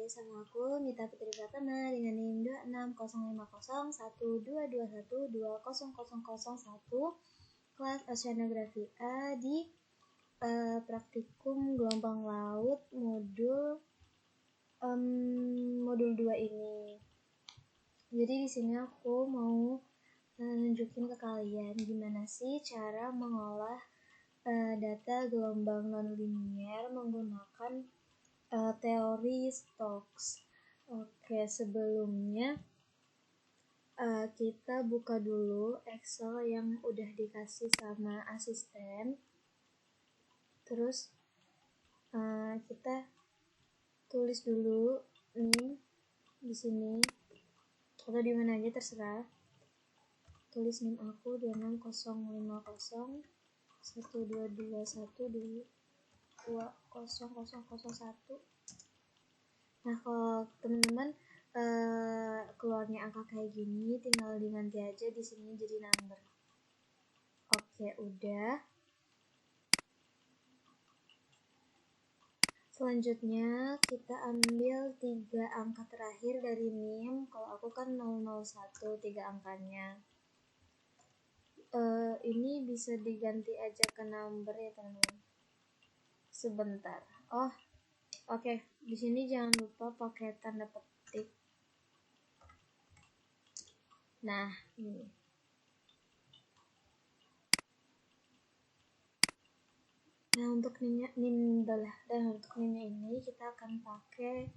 lagi sama aku, Mita Putri Pratama dengan NIM 260501201200001 kelas Oceanografi A di praktikum gelombang laut modul 2 ini. Jadi di sini aku mau nunjukin ke kalian gimana sih cara mengolah data gelombang nonlinier menggunakan teori Stokes. Oke, sebelumnya kita buka dulu Excel yang udah dikasih sama asisten. Terus kita tulis dulu nih di sini atau di mana aja terserah. Tulis NIM aku 260501221200001. Nah, kalau teman-teman keluarnya angka kayak gini, tinggal diganti aja di sini jadi number. Oke, udah. Selanjutnya kita ambil 3 angka terakhir dari NIM. Kalau aku kan 001 3 angkanya. Ini bisa diganti aja ke number ya teman-teman. Sebentar. Oke. Di sini jangan lupa pakai tanda petik. Nah, ini. Nah, untuk NIM ini kita akan pakai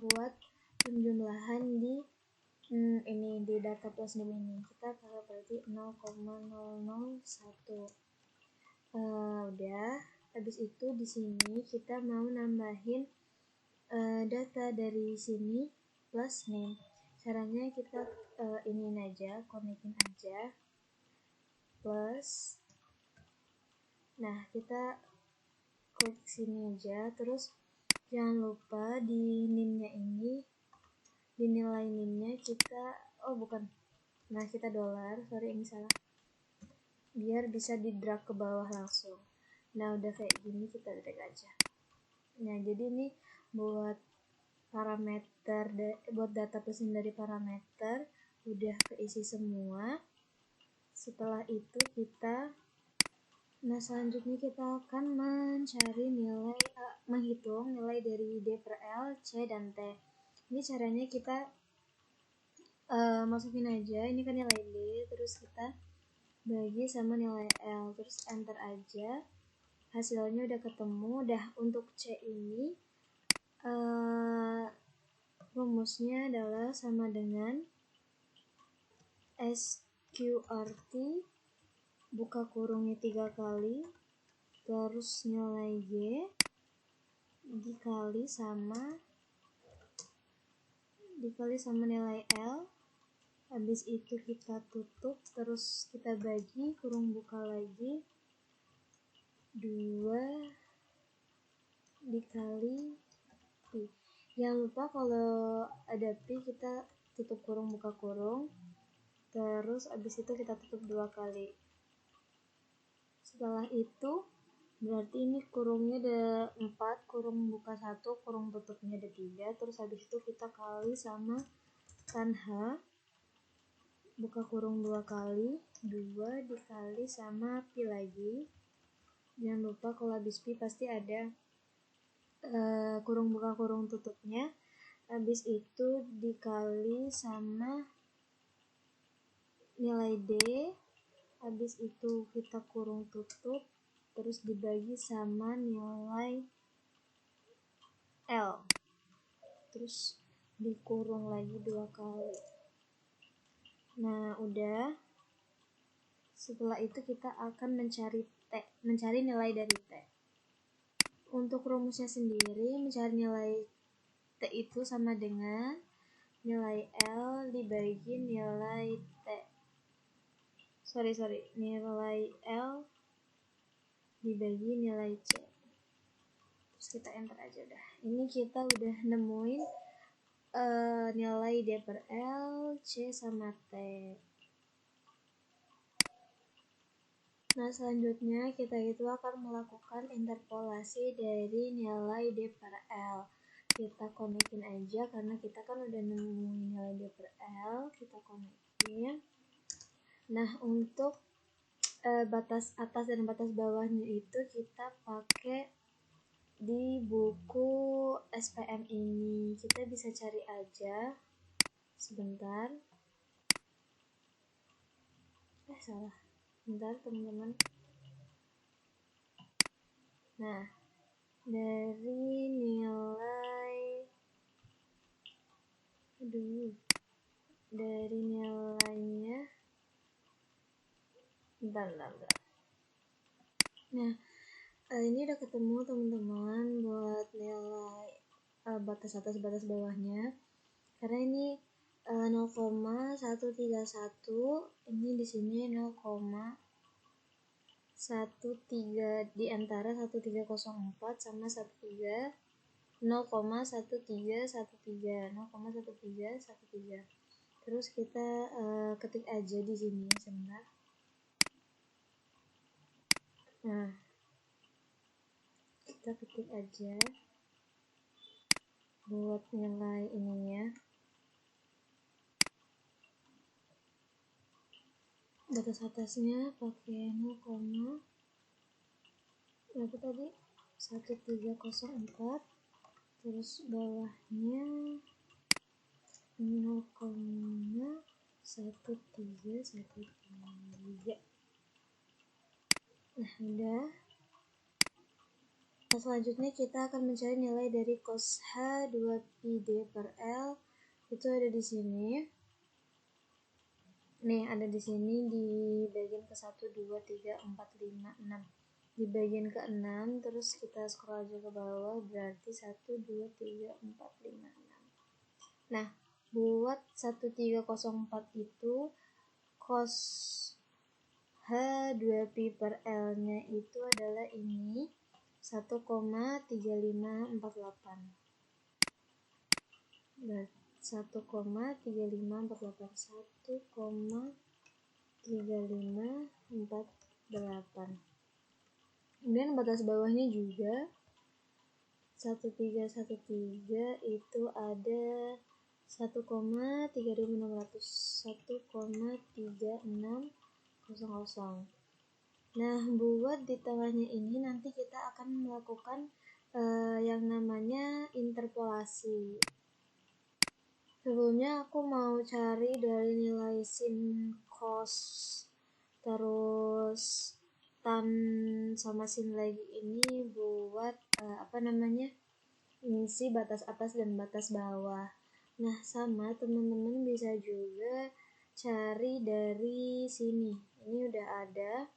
buat penjumlahan di ini di data plus NIM ini. Kita pakai berarti 0,001. Udah. Habis itu di sini kita mau nambahin data dari sini plus NIM. Caranya kita iniin aja, connectin aja. Plus. Nah, kita klik sini aja. Terus jangan lupa di NIM-nya ini, di nilai NIM-nya kita, kita dolar, sorry ini salah. Biar bisa di drag ke bawah langsung. Nah, udah kayak gini kita drag aja. Nah, jadi ini buat parameter, buat data plus dari parameter udah keisi semua. Setelah itu selanjutnya kita akan mencari menghitung nilai dari D per L, C, dan T. Ini caranya kita masukin aja, ini kan nilai D, terus kita bagi sama nilai L, terus enter aja. Hasilnya udah ketemu. Untuk C ini rumusnya adalah sama dengan SQRT buka kurungnya 3 kali terus nilai Y dikali sama nilai L. Habis itu kita tutup, terus kita bagi kurung buka lagi 2 dikali Pi. Jangan lupa kalau ada Pi kita tutup kurung buka kurung, terus habis itu kita tutup 2 kali. Setelah itu berarti ini kurungnya ada 4, kurung buka 1, kurung tutupnya ada 3, terus habis itu kita kali sama tan H, buka kurung 2 kali, 2 dikali sama Pi lagi. Jangan lupa kalau habis Pi pasti ada kurung buka kurung tutupnya. Habis itu dikali sama nilai D. Habis itu kita kurung tutup, terus dibagi sama nilai L, terus dikurung lagi 2 kali. Nah, udah. Setelah itu kita akan mencari nilai dari T. Untuk rumusnya sendiri, mencari nilai T itu sama dengan nilai L dibagi nilai T. Nilai L dibagi nilai C. Terus kita enter aja udah. Ini kita udah nemuin nilai D per L, C sama T. Nah, selanjutnya kita itu akan melakukan interpolasi dari nilai D per L. kita konekin aja karena kita kan udah nemuin nilai D per L, kita konekin. Nah, untuk batas atas dan batas bawahnya itu kita pakai di buku SPM ini. Kita bisa cari aja sebentar. Salah. Bentar teman-teman. Nah, dari nilainya bentar. Nah, ini udah ketemu teman-teman buat nilai batas atas batas bawahnya. Karena ini 0,131, ini di sini 0,13 di antara 1304 sama 0,1313. Terus kita ketik aja di sini sebentar. Nah, kita ketik aja buat nilai ininya. Batas atasnya pakai 0,berapa tadi? 1304. Terus bawahnya 0,1313. Nah, udah. Nah, selanjutnya kita akan mencari nilai dari cos H 2πd per L. Itu ada di sini. Nih, ada di sini di bagian ke 1, 2, 3, 4, 5, 6. Di bagian ke 6, terus kita scroll aja ke bawah, berarti 1, 2, 3, 4, 5, 6. Nah, buat 1304 itu cos H 2π per L-nya itu adalah ini 1,3548. 1,3548. Kemudian batas bawahnya juga 1313 itu ada 1,3600, 1,3600. Nah, buat di tengahnya ini nanti kita akan melakukan yang namanya interpolasi. Sebelumnya aku mau cari dari nilai sin, cos, terus tan sama sin lagi ini buat ngisi batas atas dan batas bawah. Nah, sama teman-teman bisa juga cari dari sini. Ini udah ada,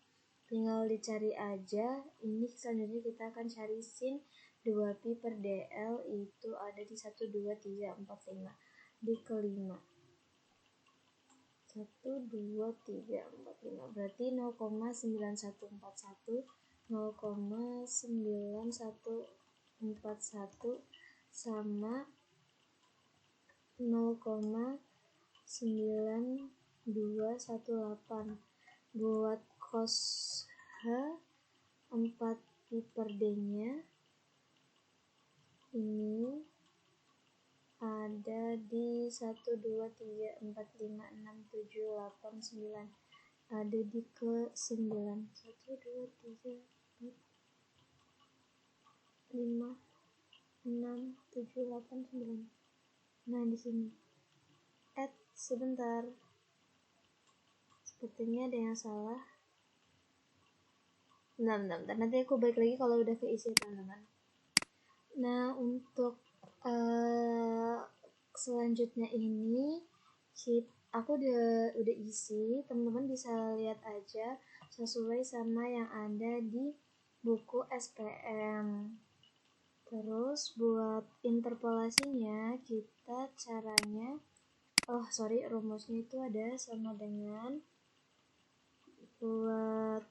tinggal dicari aja. Ini selanjutnya kita akan cari sin 2π per dl itu ada di 1, 2, 3, 4, 5 di kelima. 1, 2, 3, 4, 5 berarti 0,9141, 0,9141 sama 0,9218. Buat cos H 4π per D-nya ini ada di 1, 2, 3, 4, 5, 6, 7, 8, 9. Ada di ke 9. 1, 2, 3, 4, 5, 6, 7, 8, 9. Nah, di sini. Sebentar. Sepertinya ada yang salah. Bentar. Nanti aku balik lagi kalau udah keisi, teman-teman. Nah, untuk selanjutnya ini aku udah isi, teman-teman bisa lihat aja sesuai sama yang ada di buku SPM. Terus buat interpolasinya kita caranya rumusnya itu ada sama dengan buat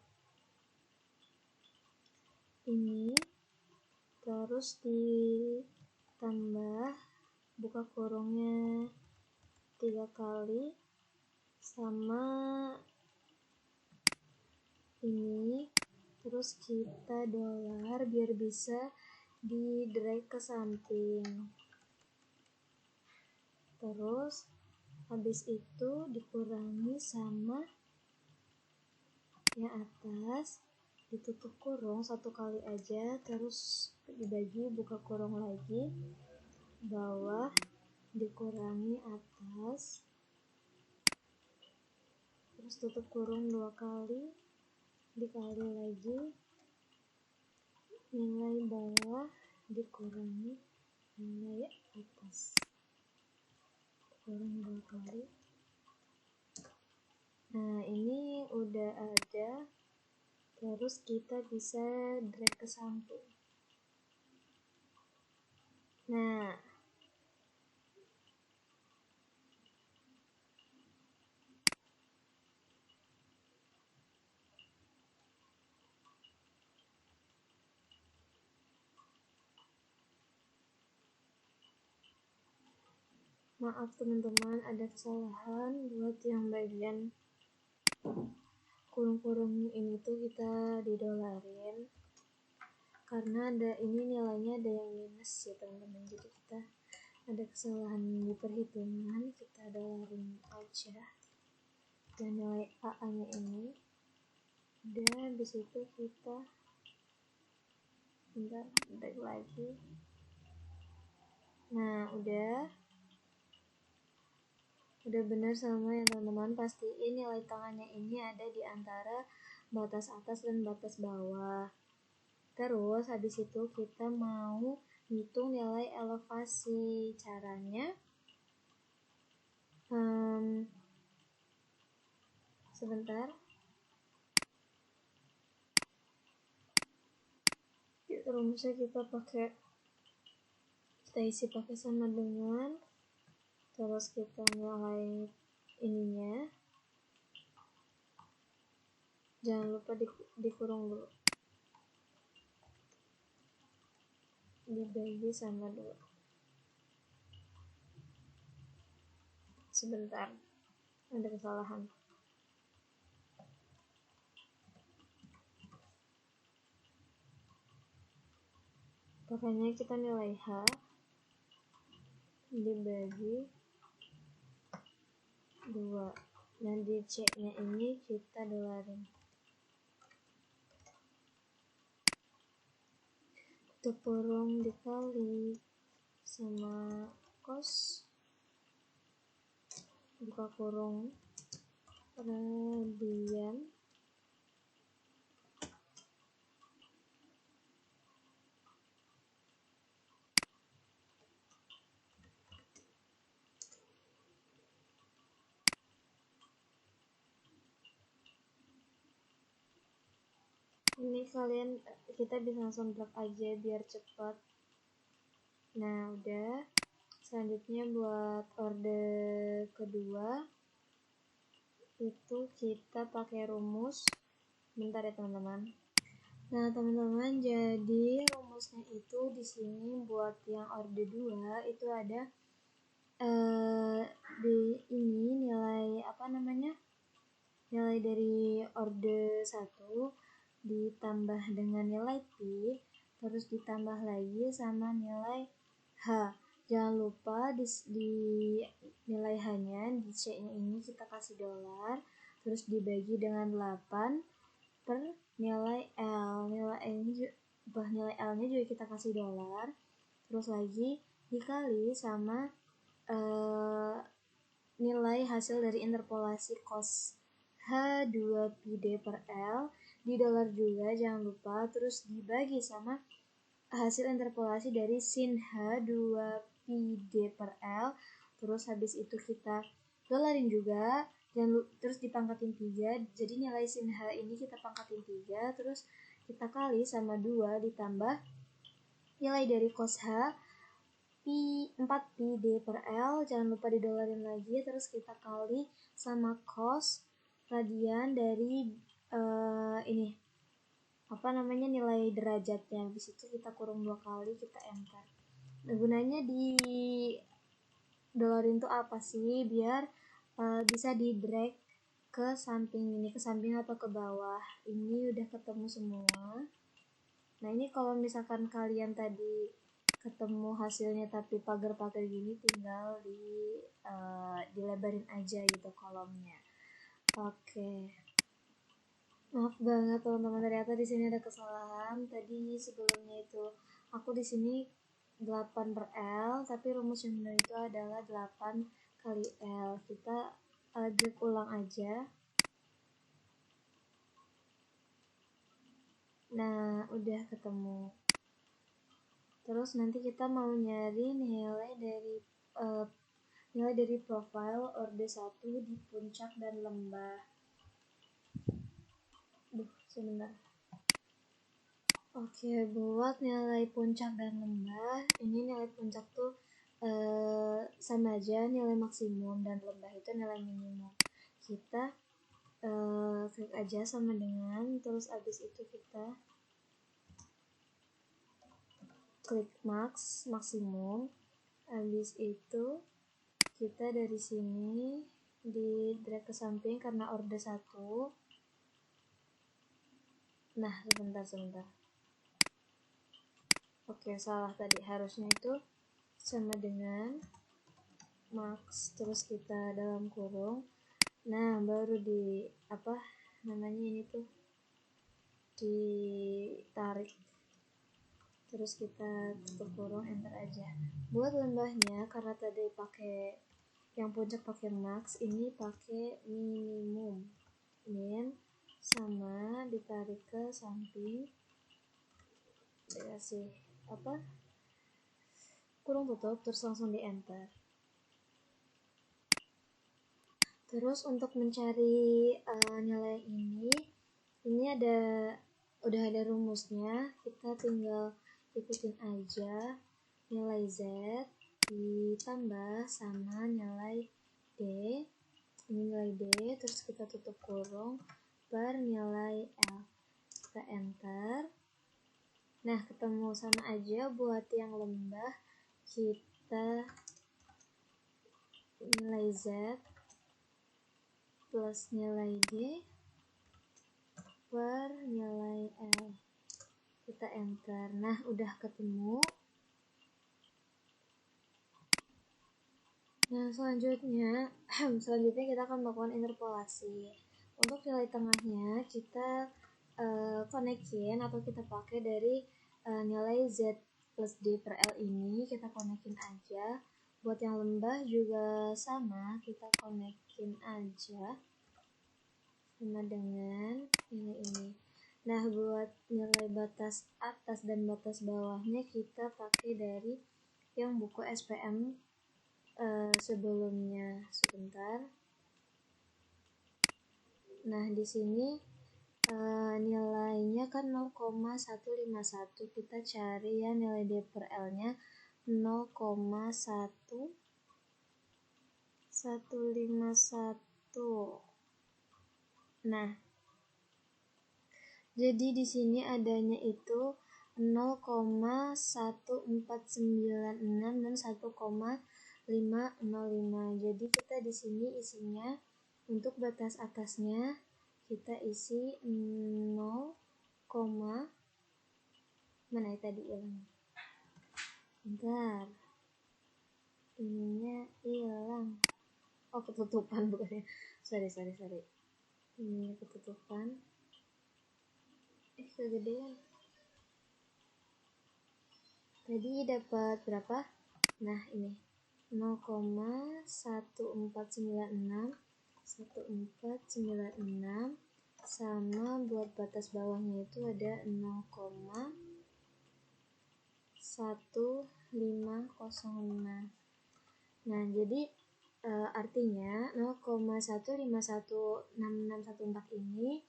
ini terus ditambah buka kurungnya 3 kali sama ini, terus kita dolar biar bisa di drag ke samping. terus habis itu dikurangi sama yang atas, ditutup kurung 1 kali aja, terus dibagi, buka kurung lagi, bawah dikurangi atas, terus tutup kurung 2 kali, dikali lagi nilai bawah dikurangi nilai atas, kurang 2 kali. Nah, ini udah ada, terus kita bisa drag ke samping. Nah, maaf teman-teman, ada kesalahan buat yang bagian kurung-kurung ini tuh kita didolarin karena ada ini nilainya ada yang minus ya teman-teman, jadi kita ada kesalahan di perhitungan, kita dolarin aja dan nilai AA nya ini. Dan habis itu kita drag lagi. Nah, udah benar sama ya teman-teman. Pastiin nilai tengahnya ini ada di antara batas atas dan batas bawah. Terus habis itu kita mau hitung nilai elevasi. Caranya sebentar, rumusnya kita isi pakai sama dengan, terus kita nilai ininya, jangan lupa dikurung dulu, dibagi sama 2. Sebentar, ada kesalahan. Pokoknya kita nilai H dibagi 2. Dan di C nya ini kita dolarin. Tutup kurung dikali sama cos, buka kurung, radian ini kita bisa langsung drag aja biar cepat. Nah, udah. Selanjutnya buat orde kedua itu kita pakai rumus. Bentar ya teman-teman. Nah, teman-teman, jadi rumusnya itu di sini buat yang orde 2 itu ada di ini nilai nilai dari orde 1 ditambah dengan nilai pi, terus ditambah lagi sama nilai H. Jangan lupa di nilai H-nya, di C-nya ini kita kasih dolar, terus dibagi dengan 8 per nilai L. Nilai L-nya juga kita kasih dolar, terus lagi dikali sama nilai hasil dari interpolasi cos H2πd per L di dolar juga jangan lupa, terus dibagi sama hasil interpolasi dari sin H2πd per L, terus habis itu kita dolarin juga dan terus dipangkatin 3, jadi nilai sin H ini kita pangkatin 3, terus kita kali sama 2 ditambah nilai dari cos H 4πd per L, jangan lupa didolarin lagi, terus kita kali sama cos radian dari nilai derajatnya. Habis itu kita kurung 2 kali, kita enter. Nah, gunanya di dolarin tuh apa sih? Biar bisa di drag ke samping atau ke bawah. Ini udah ketemu semua. Nah, ini kalau misalkan kalian tadi ketemu hasilnya tapi pagar-pagar gini, tinggal dilebarin aja gitu kolomnya. Oke. Maaf banget teman-teman, ternyata di sini ada kesalahan. Tadi sebelumnya itu aku di sini 8 per L, tapi rumus yang benar itu adalah 8 kali L. Kita agak ulang aja. Nah, udah ketemu. Terus nanti kita mau nyari nilai dari profil orde 1 di puncak dan lembah. Sebentar. Oke, buat nilai puncak dan lembah, ini nilai puncak tuh sama aja nilai maksimum, dan lembah itu nilai minimum. Kita klik aja sama dengan, terus abis itu kita klik maksimum. Abis itu kita dari sini di drag ke samping karena orde 1. Nah, sebentar. Oke, salah tadi, harusnya itu sama dengan max, terus kita dalam kurung. Nah, baru ini tuh ditarik, terus kita tutup kurung, enter aja. Buat lembahnya, karena tadi pakai yang puncak pakai max, ini pakai minimum, min sama ditarik ke samping, dikasih kurung tutup, terus langsung di enter. Terus untuk mencari nilai ini udah ada rumusnya, kita tinggal ikutin aja. Nilai Z ditambah sama nilai D, ini nilai D, terus kita tutup kurung per nilai L, kita enter. Nah, ketemu sama aja. Buat yang lembah, kita nilai Z plus nilai D per nilai L, kita enter. Nah, udah ketemu. Nah, selanjutnya kita akan melakukan interpolasi. Untuk nilai tengahnya kita konekin atau kita pakai dari nilai Z plus D per L ini, kita konekin aja. Buat yang lembah juga sama, kita konekin aja sama dengan nilai ini. Nah, buat nilai batas atas dan batas bawahnya kita pakai dari yang buku SPM sebelumnya. Sebentar. Nah, di sini nilainya kan 0,151. Kita cari ya nilai D per L-nya 0,1151. Nah, jadi di sini adanya itu 0,1496 dan 1,505. Jadi kita di sini isinya untuk batas atasnya kita isi 0, mana ya tadi hilang. Bentar. Ininya hilang. Oh, ketutupan bukannya. Sorry. Ini ketutupan. Kegedean. Tadi dapat berapa? Nah, ini 0,1496 sama buat batas bawahnya itu ada 0,1505. Nah, jadi artinya 0,1516614 ini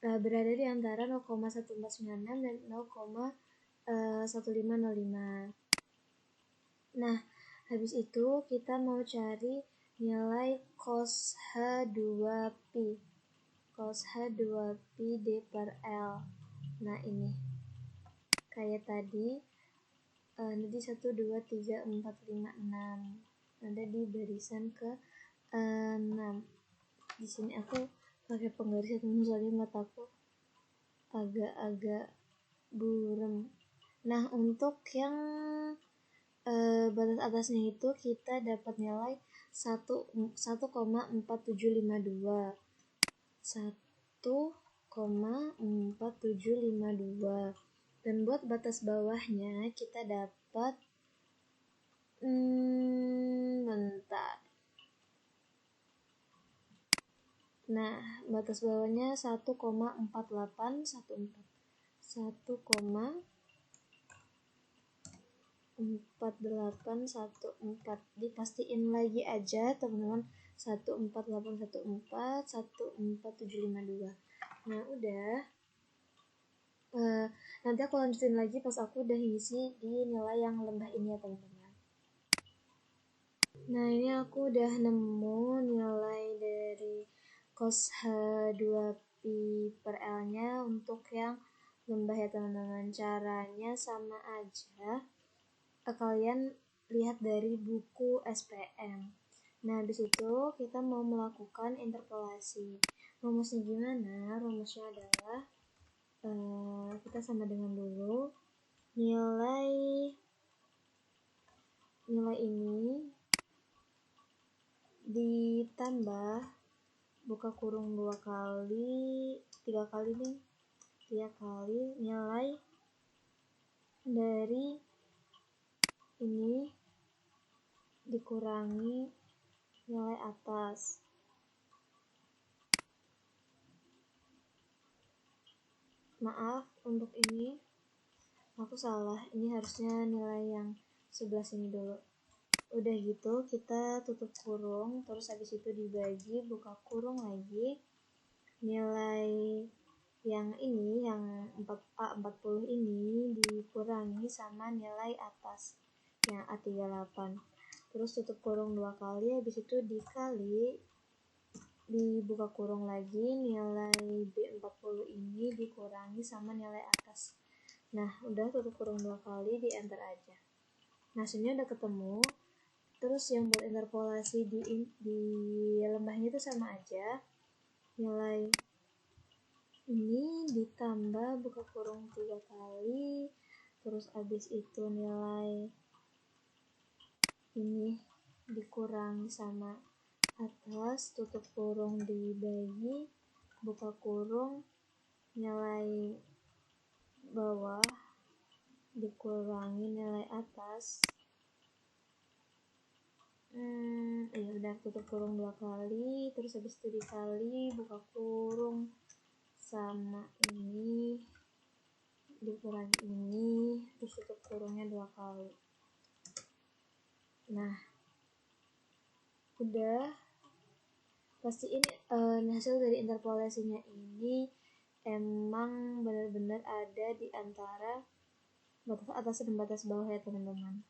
berada di antara 0,1496 dan 0,1505. Nah, habis itu kita mau cari nilai cos H2P. Cos H2P D per L. Nah, ini kayak tadi, nanti 1, 2, 3, 4, 5, 6. Ada di barisan ke 6. Di sini aku pakai penggaris soalnya mataku agak-agak buram. Nah, untuk yang batas atasnya itu kita dapat nilai 1,4752. 1,4752. Dan buat batas bawahnya kita dapat bentar. Nah, batas bawahnya 1,4814. 1,4814. Dipastiin lagi aja teman-teman. 1,4814, 1,4752. Nah, udah. Nanti aku lanjutin lagi pas aku udah ngisi di nilai yang lembah ini ya teman-teman. Nah, ini aku udah nemu nilai dari cos H2pi per L nya untuk yang lembah ya teman-teman. Caranya sama aja, kalian lihat dari buku SPM. Nah, habis itu kita mau melakukan interpolasi. Rumusnya gimana? Rumusnya adalah kita sama dengan dulu nilai ini ditambah buka kurung 2 kali 3 kali nih 3 kali nilai dari ini dikurangi nilai atas. Maaf untuk ini aku salah, ini harusnya nilai yang sebelah sini dulu. Udah gitu kita tutup kurung, terus habis itu dibagi buka kurung lagi, nilai yang ini yang 40 ini dikurangi sama nilai atas yang A38, terus tutup kurung 2 kali, habis itu dikali dibuka kurung lagi, nilai B40 ini dikurangi sama nilai atas. Nah, udah tutup kurung 2 kali, di enter aja. Nah, hasilnya udah ketemu. Terus yang buat interpolasi di lembahnya itu sama aja. Nilai ini ditambah buka kurung 3 kali, terus habis itu nilai ini dikurangi sama atas, tutup kurung dibagi, buka kurung, nilai bawah dikurangi nilai atas. Ya udah, tutup kurung 2 kali, terus habis itu dikali buka kurung sama ini dikurangi ini, terus tutup kurungnya 2 kali. Nah, udah. Pastiin hasil dari interpolasinya ini emang benar-benar ada di antara batas atas dan batas bawah ya teman-teman.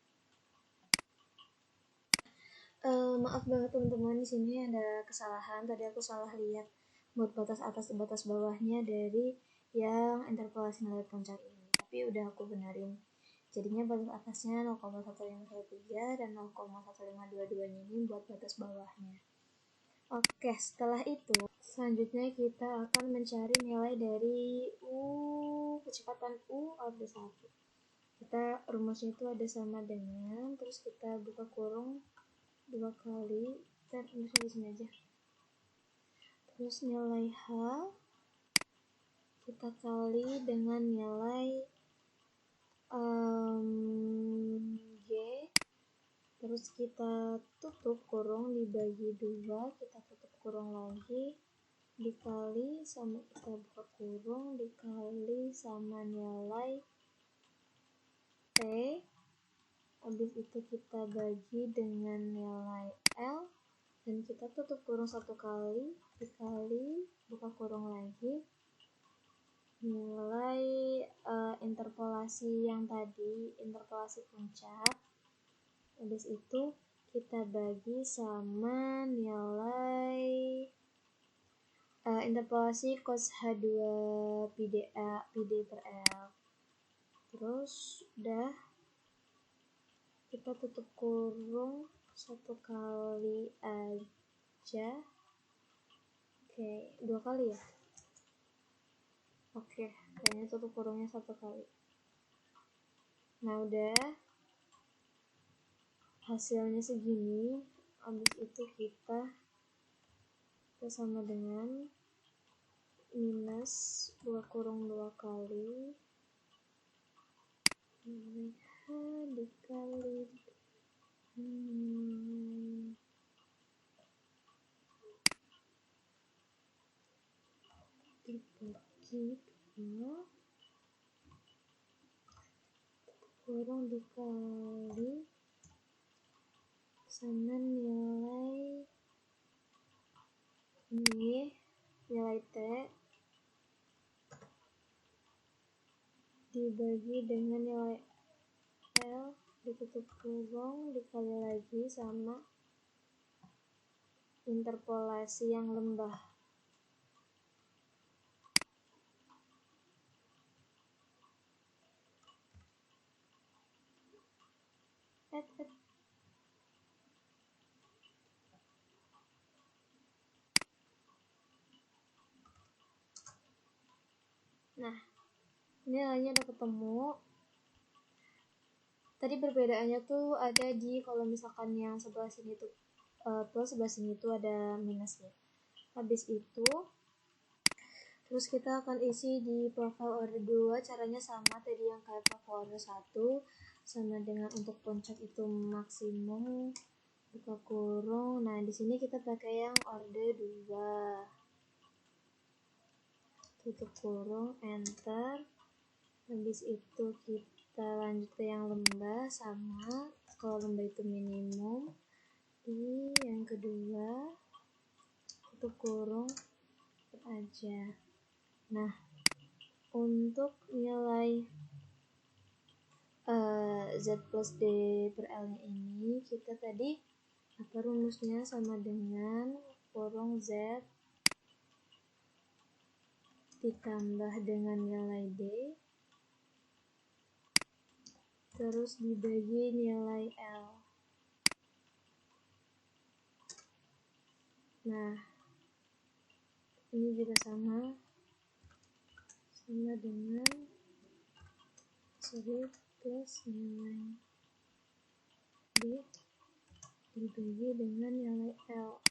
Maaf banget teman-teman, di sini ada kesalahan. Tadi aku salah lihat buat batas atas dan batas bawahnya dari yang interpolasi nilai puncak ini. Tapi udah aku benerin. Jadinya batas atasnya 0,1513 dan 0,1522 ini buat batas bawahnya. Oke, setelah itu selanjutnya kita akan mencari nilai dari kecepatan U order 1. Kita rumusnya itu ada sama dengan, terus kita buka kurung 2 kali, dan rumusnya di sini aja. Terus nilai H kita kali dengan nilai G, terus kita tutup kurung dibagi 2, kita tutup kurung lagi, dikali sama kita buka kurung, dikali sama nilai T, habis itu kita bagi dengan nilai L, dan kita tutup kurung 1 kali, dikali buka kurung lagi, nilai interpolasi yang tadi, interpolasi puncak, habis itu kita bagi sama nilai interpolasi cos H2 PD per L. Terus udah, kita tutup kurung 1 kali aja. Oke, 2 kali ya. Oke, kayaknya tutup kurungnya 1 kali. Nah udah hasilnya segini. Habis itu kita sama dengan minus 2 kurung 2 kali dikali dibagi 2 kurung dikali sama nilai ini, nilai T dibagi dengan nilai L ditutup kurung dikali lagi sama interpolasi yang lembah. Nah, ini nilainya udah ketemu. Tadi perbedaannya tuh ada di kalau misalkan yang sebelah sini tuh plus, sebelah sini tuh ada minusnya. Habis itu terus kita akan isi di profile order 2, caranya sama tadi yang kayak profile order 1, sama dengan untuk puncak itu maksimum buka kurung. Nah, di sini kita pakai yang order 2. Tutup kurung, enter. Habis itu kita lanjut ke yang lembah, sama kalau lembah itu minimum. Di yang kedua tutup kurung aja. Nah, untuk nilai Z plus D per L nya ini, kita tadi apa rumusnya sama dengan kurung Z ditambah dengan nilai D terus dibagi nilai L. Nah, ini juga sama dengan plus nilai D dibagi dengan nilai L.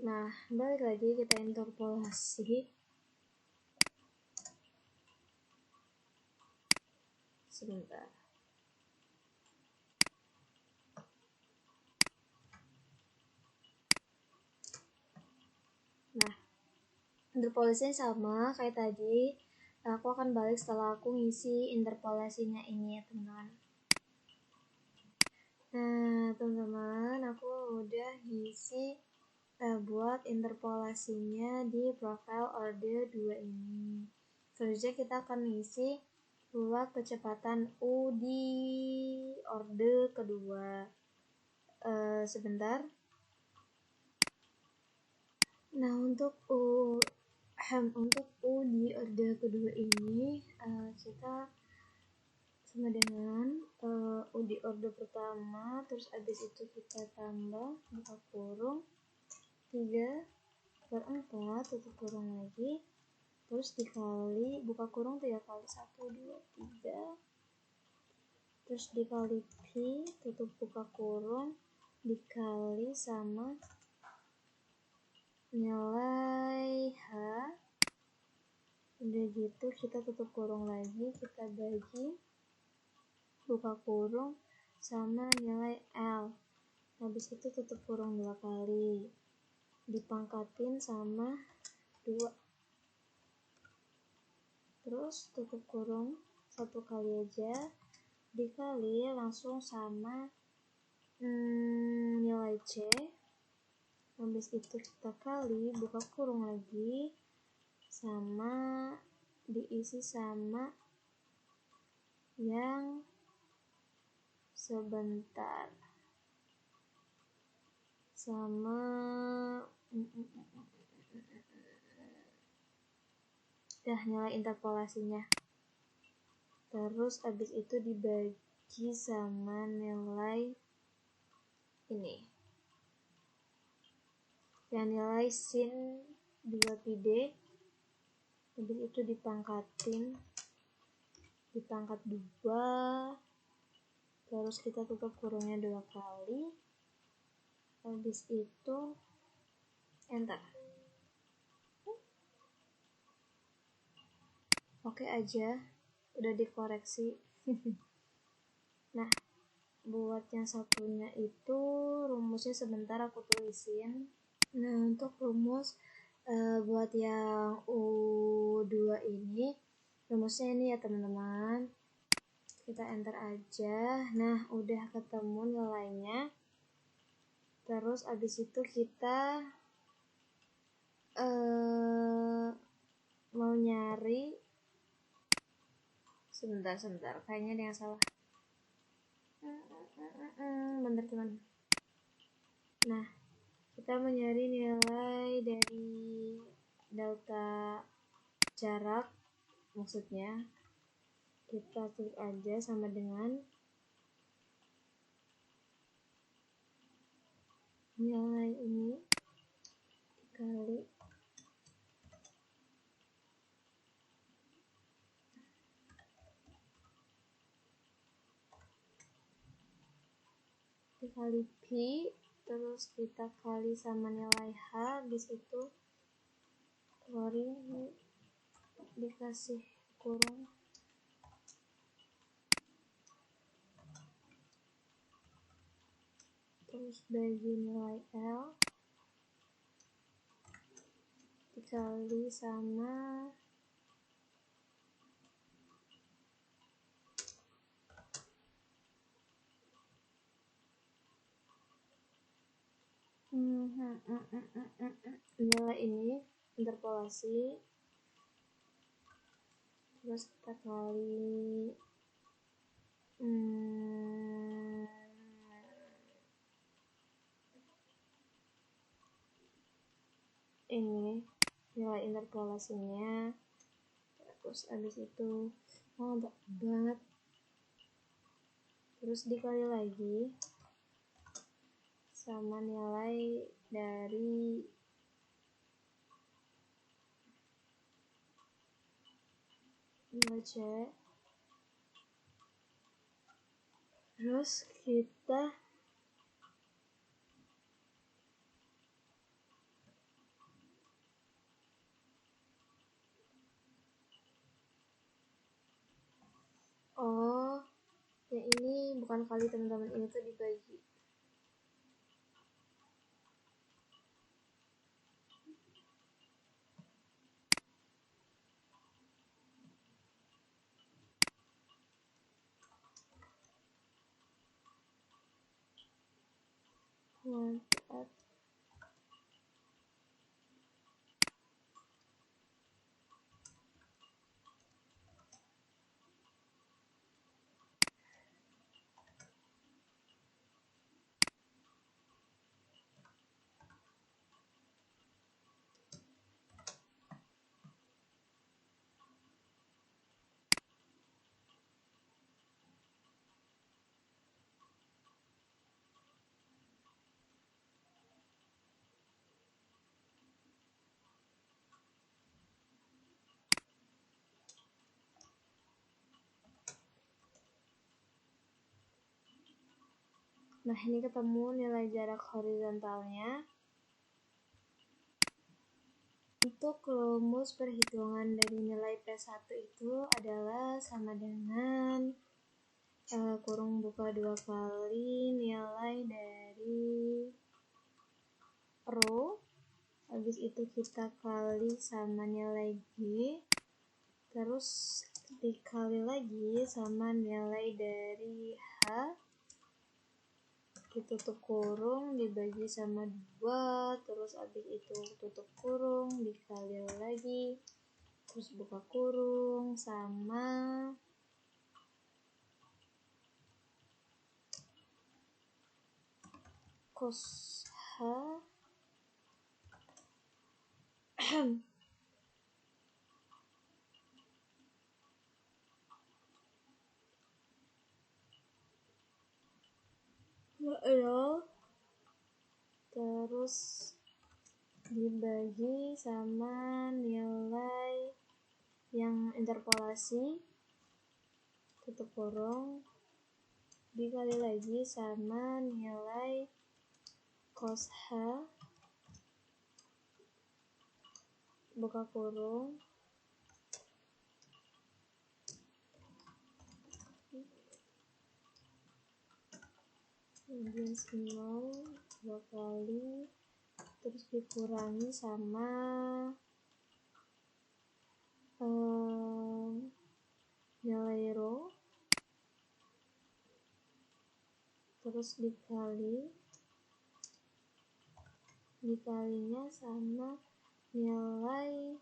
Nah, balik lagi kita interpolasi. Sebentar. Nah, interpolasinya sama kayak tadi. Aku akan balik setelah aku ngisi interpolasinya ini ya teman-teman. Nah teman-teman, aku udah ngisi buat interpolasinya di profile order 2 ini. Selanjutnya kita akan ngisi buat kecepatan U di order kedua. Sebentar. Nah, untuk U di order kedua ini kita sama dengan U di order pertama, terus habis itu kita tambah buka kurung 3/4 tutup kurung lagi, terus dikali buka kurung 3 kali 1 2 3, terus dikali Pi tutup buka kurung dikali sama nilai H. Udah gitu kita tutup kurung lagi, kita bagi buka kurung sama nilai L. Habis itu tutup kurung 2 kali dipangkatin sama 2, terus tutup kurung 1 kali aja dikali langsung sama nilai C. Habis itu kita kali buka kurung lagi sama diisi sama yang sebentar sama nilai interpolasinya, terus habis itu dibagi sama nilai ini yang nilai sin 2 pi D. Habis itu dipangkatin dipangkat 2, terus kita tutup kurungnya 2 kali, habis itu enter. Oke aja, udah dikoreksi. Nah, buat yang satunya itu rumusnya sebentar aku tulisin. Nah, untuk rumus buat yang U2 ini, rumusnya ini ya teman-teman. Kita enter aja. Nah, udah ketemu nilainya. Terus abis itu kita mau nyari, sebentar, kayaknya ada yang salah. Bentar teman. Nah, kita mau nyari nilai dari delta jarak, maksudnya kita klik aja sama dengan nilai ini dikali P, terus kita kali sama nilai H, habis itu keluarin, dikasih kurung, terus bagi nilai L dikali sama nilai ini interpolasi, terus kita kali ini nilai interpolasinya, terus abis itu banget, terus dikali lagi sama nilai dari nilai C, terus kita yang ini bukan kali teman-teman, ini tuh dibagi. Mantap. Nah, ini ketemu nilai jarak horizontalnya. Untuk rumus perhitungan dari nilai P1 itu adalah sama dengan kurung buka 2 kali nilai dari rho, habis itu kita kali sama nilai G, terus dikali lagi sama nilai dari H, ditutup kurung dibagi sama 2, terus habis itu tutup kurung dikali lagi, terus buka kurung sama cos H terus dibagi sama nilai yang interpolasi, tutup kurung, dikali lagi sama nilai cos H, buka kurung, kemudian 2 kali, terus dikurangi sama nilai rho, terus dikalinya sama nilai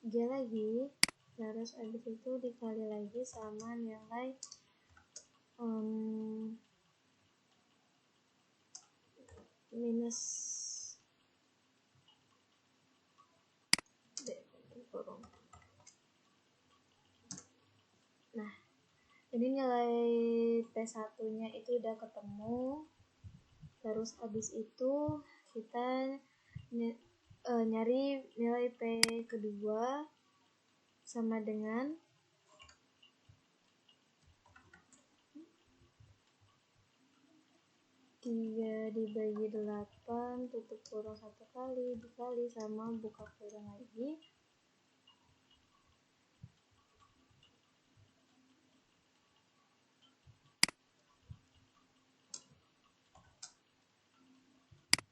G lagi, terus habis itu dikali lagi sama nilai minus D kurung. Nah, ini nilai P1 nya itu udah ketemu. Terus habis itu kita nyari nilai P kedua, sama dengan 3 dibagi 8 tutup kurung 1 kali dikali sama buka kurung lagi,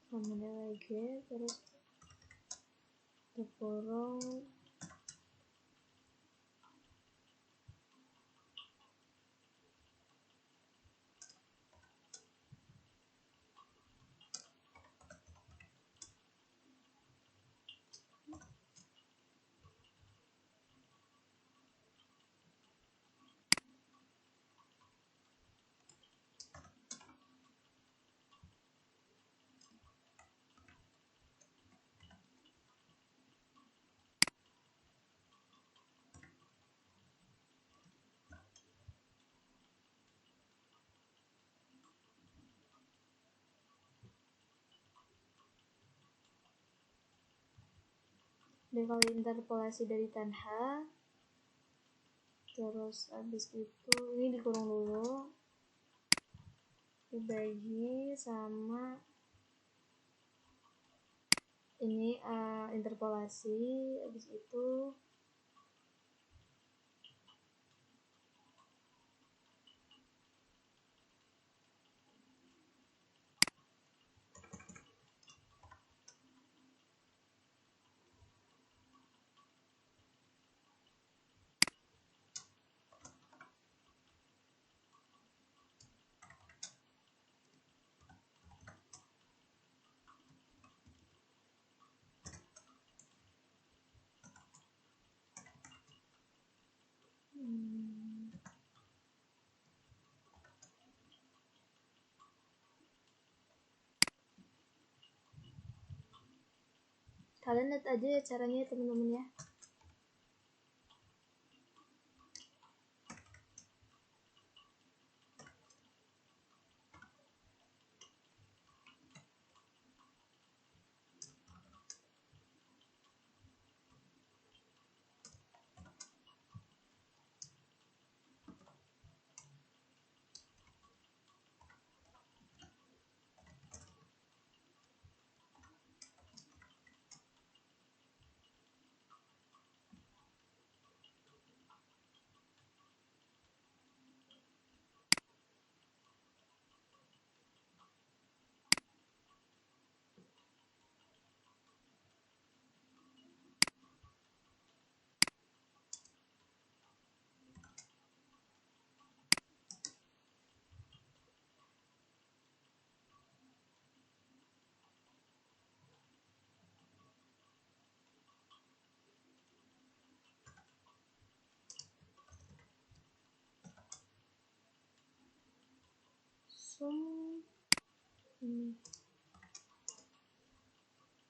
sama nilai G, terus tutup kurung dikali interpolasi dari tan H, terus habis itu ini dikurung dulu, dibagi sama ini interpolasi, habis itu kalian lihat aja ya caranya teman-teman ya.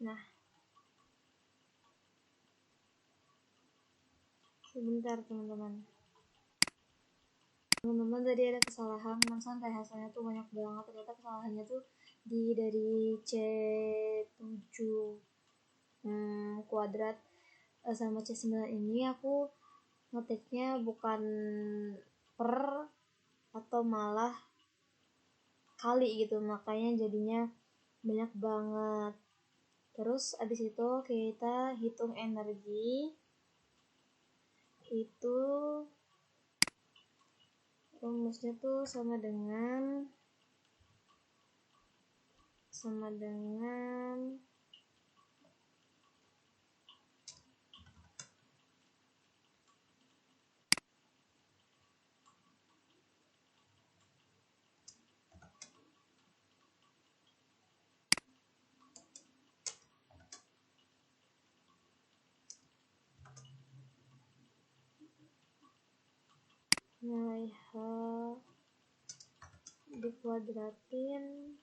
Nah, sebentar teman-teman. Teman-teman tadi ada kesalahan, teman santai, hasilnya tuh banyak banget. Ternyata kesalahannya tuh dari C7 kuadrat sama C9 ini aku ngetiknya bukan per atau malah kali gitu, makanya jadinya banyak banget. Terus abis itu kita hitung energi, itu rumusnya tuh sama dengan nilai H dikuadratin,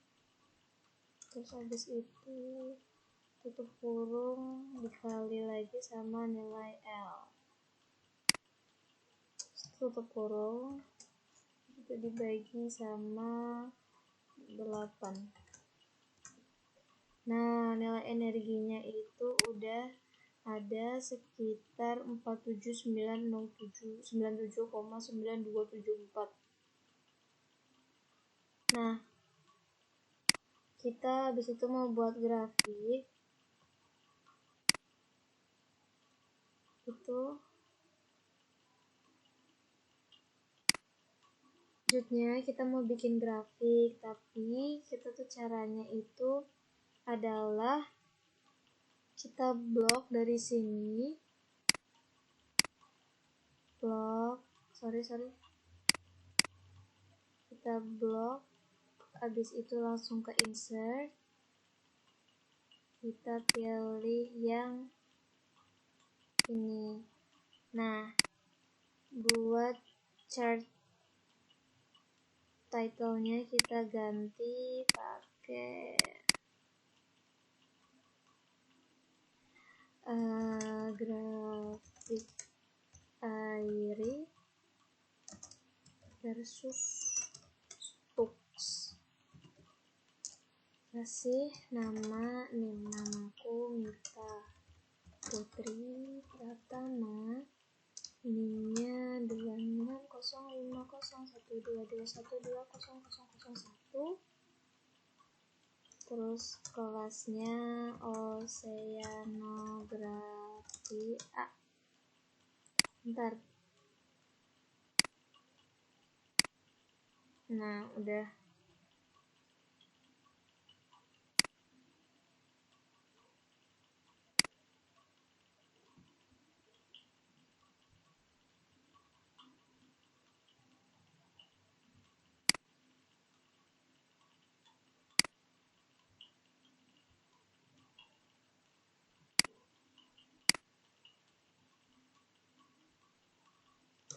terus habis itu tutup kurung dikali lagi sama nilai L, tutup kurung itu dibagi sama 8. Nah, nilai energinya itu udah ada sekitar 47997,9274. Nah, kita habis itu mau buat grafik. Itu selanjutnya kita mau bikin grafik, tapi kita tuh caranya itu adalah kita blok dari sini, kita blok, habis itu langsung ke insert, kita pilih yang ini. Nah, buat chart title-nya kita ganti pakai grafik Airi versus Stux. Kasih namaku Mita Putri Pratama, NIM-nya 26050122121001, terus kelasnya Oceanografi A. Bentar. Nah, udah.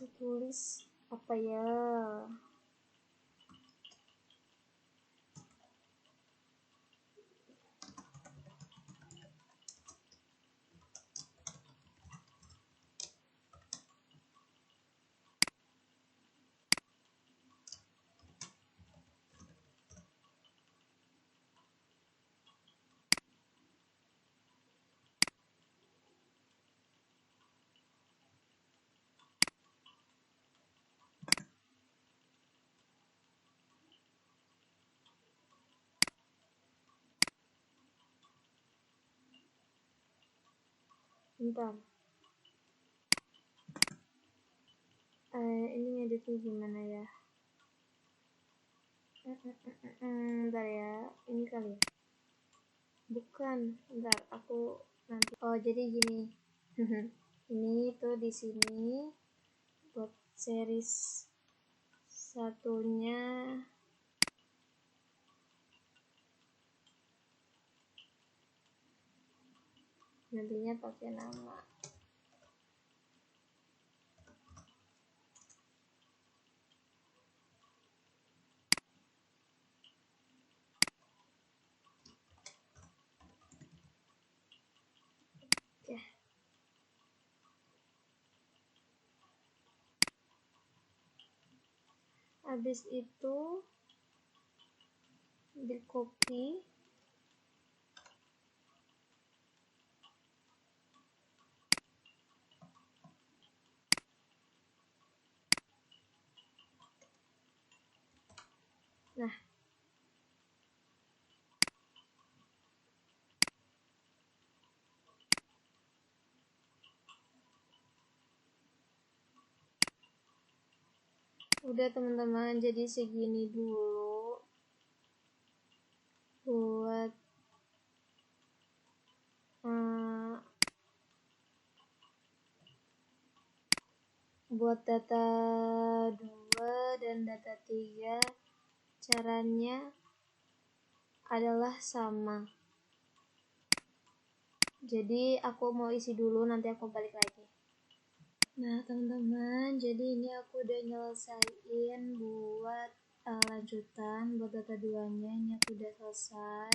Kita tulis apa ya? Bentar. Ini ngeditnya gimana ya? Bentar ya, ini kali ya? Bukan, bentar, aku nanti. Oh, jadi gini. Ini tuh di sini buat series satunya nantinya pakai nama. Ya. Habis itu di copy, Nah, udah teman-teman, jadi segini dulu buat data 2 dan data 3 caranya adalah sama. Jadi aku mau isi dulu, nanti aku balik lagi. Nah teman-teman, jadi ini aku udah nyelesain buat lanjutan buat data 2-nya. Ini aku udah selesai.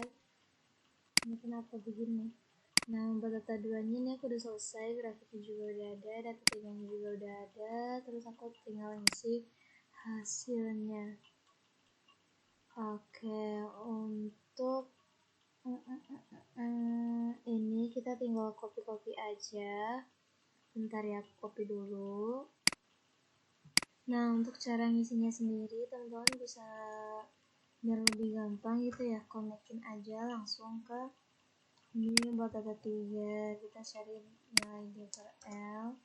Ini kenapa begini? Nah buat data 2-nya ini aku udah selesai, grafiknya juga udah ada, data 3-nya juga udah ada. Terus aku tinggal ngisi hasilnya. Oke, untuk ini kita tinggal copy aja. Bentar ya, aku copy dulu. Nah, untuk cara ngisinya sendiri, teman-teman bisa biar lebih gampang gitu ya, konekin aja langsung ke ini buat data 3. Kita cari nilai D per L,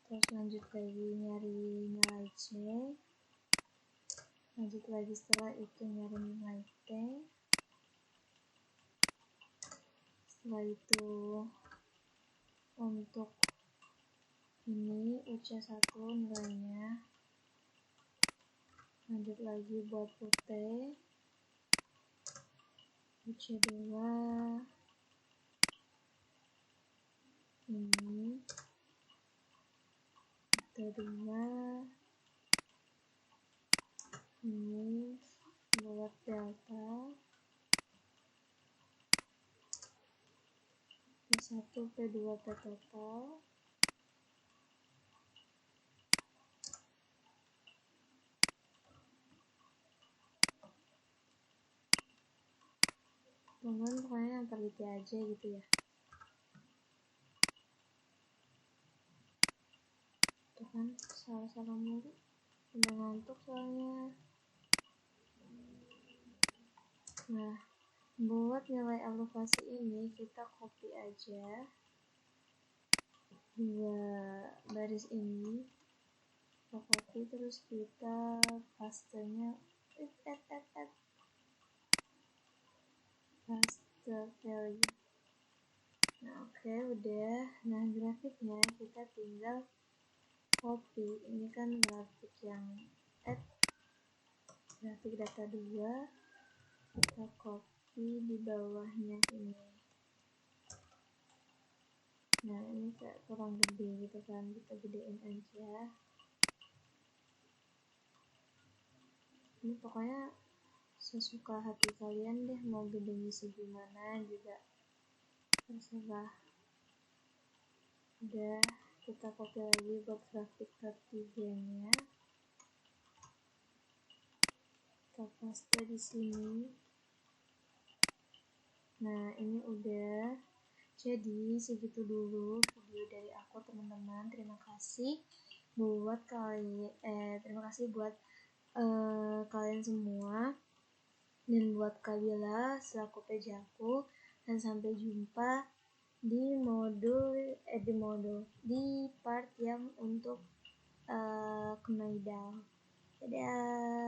terus lanjut lagi nyari nilai C, lanjut lagi setelah itu nyari nilai T. Setelah itu untuk ini UC1 nilainya, lanjut lagi buat UT, UC2 ini, UT2 ini buat delta, P1 P2 P total, teman-teman pokoknya yang teliti aja gitu ya. Tuh kan salah mulu, udah ngantuk soalnya. Nah buat nilai elevasi ini kita copy aja dua baris ini, kita copy terus kita pastenya paste value. Nah oke, udah. Nah grafiknya kita tinggal copy, ini kan grafik yang grafik data 2, kita copy di bawahnya ini. Nah ini kayak kurang gede gitu kan, kita gedein aja. Ini pokoknya sesuka hati kalian deh, mau gedenya segimana juga terserah. Udah, kita copy lagi buat grafik ketiganya, kita paste di sini. Nah ini udah. Jadi segitu dulu video dari aku teman-teman. Terima kasih buat kalian semua dan buat Kabila selaku PJ aku, dan sampai jumpa di part yang untuk Kemaidal. Dadah.